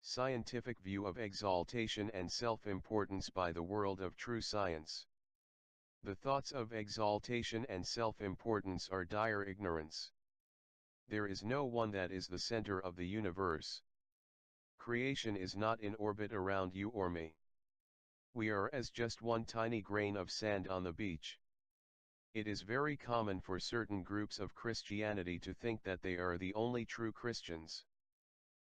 Scientific view of exaltation and self-importance by the world of true science. The thoughts of exaltation and self-importance are dire ignorance. There is no one that is the center of the universe. Creation is not in orbit around you or me. We are as just one tiny grain of sand on the beach. It is very common for certain groups of Christianity to think that they are the only true Christians.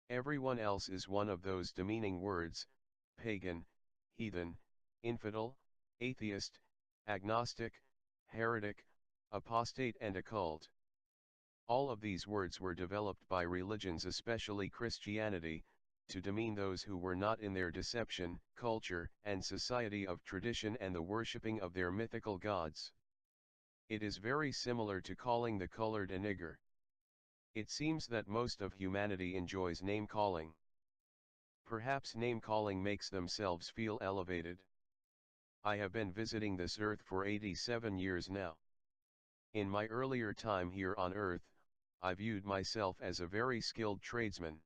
Everyone else is one of those demeaning words: pagan, heathen, infidel, atheist, agnostic, heretic, apostate and occult. All of these words were developed by religions, especially Christianity, to demean those who were not in their deception, culture, and society of tradition and the worshipping of their mythical gods. It is very similar to calling the colored a nigger. It seems that most of humanity enjoys name-calling. Perhaps name-calling makes themselves feel elevated. I have been visiting this earth for 87 years now. In my earlier time here on earth, I viewed myself as a very skilled tradesman.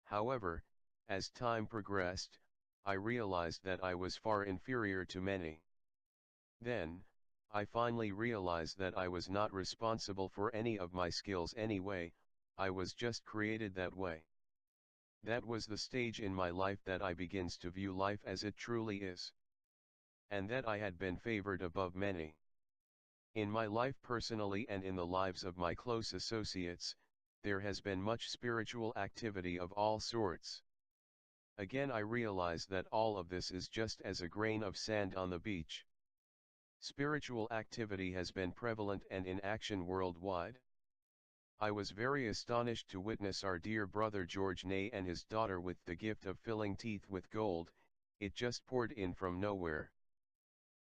However, as time progressed, I realized that I was far inferior to many. Then, I finally realized that I was not responsible for any of my skills anyway, I was just created that way. That was the stage in my life that I begins to view life as it truly is. And that I had been favored above many. In my life personally and in the lives of my close associates, there has been much spiritual activity of all sorts. Again I realize that all of this is just as a grain of sand on the beach. Spiritual activity has been prevalent and in action worldwide. I was very astonished to witness our dear brother George Ney and his daughter with the gift of filling teeth with gold. It just poured in from nowhere.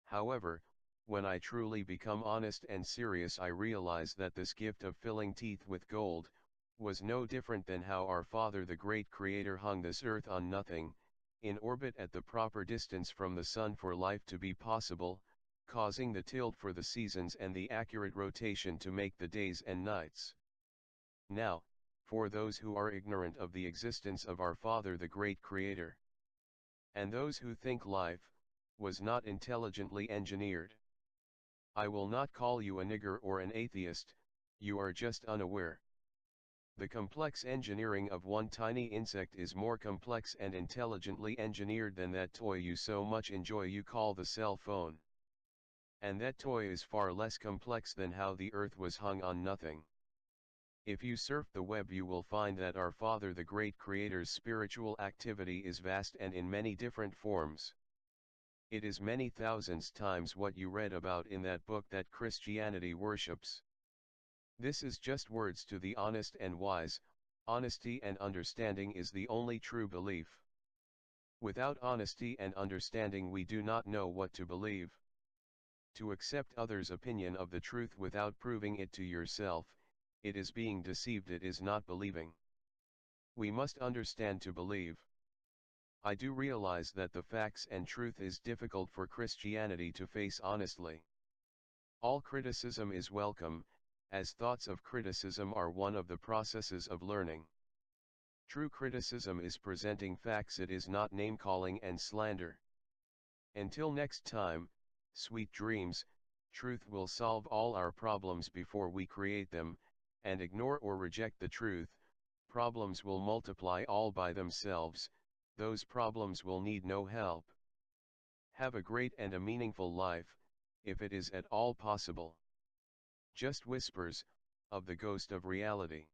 However, when I truly become honest and serious, I realize that this gift of filling teeth with gold was no different than how our Father the great Creator hung this earth on nothing, in orbit at the proper distance from the sun for life to be possible, causing the tilt for the seasons and the accurate rotation to make the days and nights. Now, for those who are ignorant of the existence of our Father the great Creator, and those who think life was not intelligently engineered, I will not call you a nigger or an atheist, you are just unaware. The complex engineering of one tiny insect is more complex and intelligently engineered than that toy you so much enjoy you call the cell phone. And that toy is far less complex than how the earth was hung on nothing. If you surf the web, you will find that our Father the great Creator's spiritual activity is vast and in many different forms. It is many thousands times what you read about in that book that Christianity worships. This is just words to the honest and wise. Honesty and understanding is the only true belief. Without honesty and understanding we do not know what to believe. To accept others' opinion of the truth without proving it to yourself, it is being deceived, it is not believing. We must understand to believe. I do realize that the facts and truth is difficult for Christianity to face honestly. All criticism is welcome, as thoughts of criticism are one of the processes of learning. True criticism is presenting facts, it is not name-calling and slander. Until next time, sweet dreams. Truth will solve all our problems before we create them, and ignore or reject the truth, problems will multiply all by themselves, those problems will need no help. Have a great and a meaningful life, if it is at all possible. Just whispers, of the ghost of reality.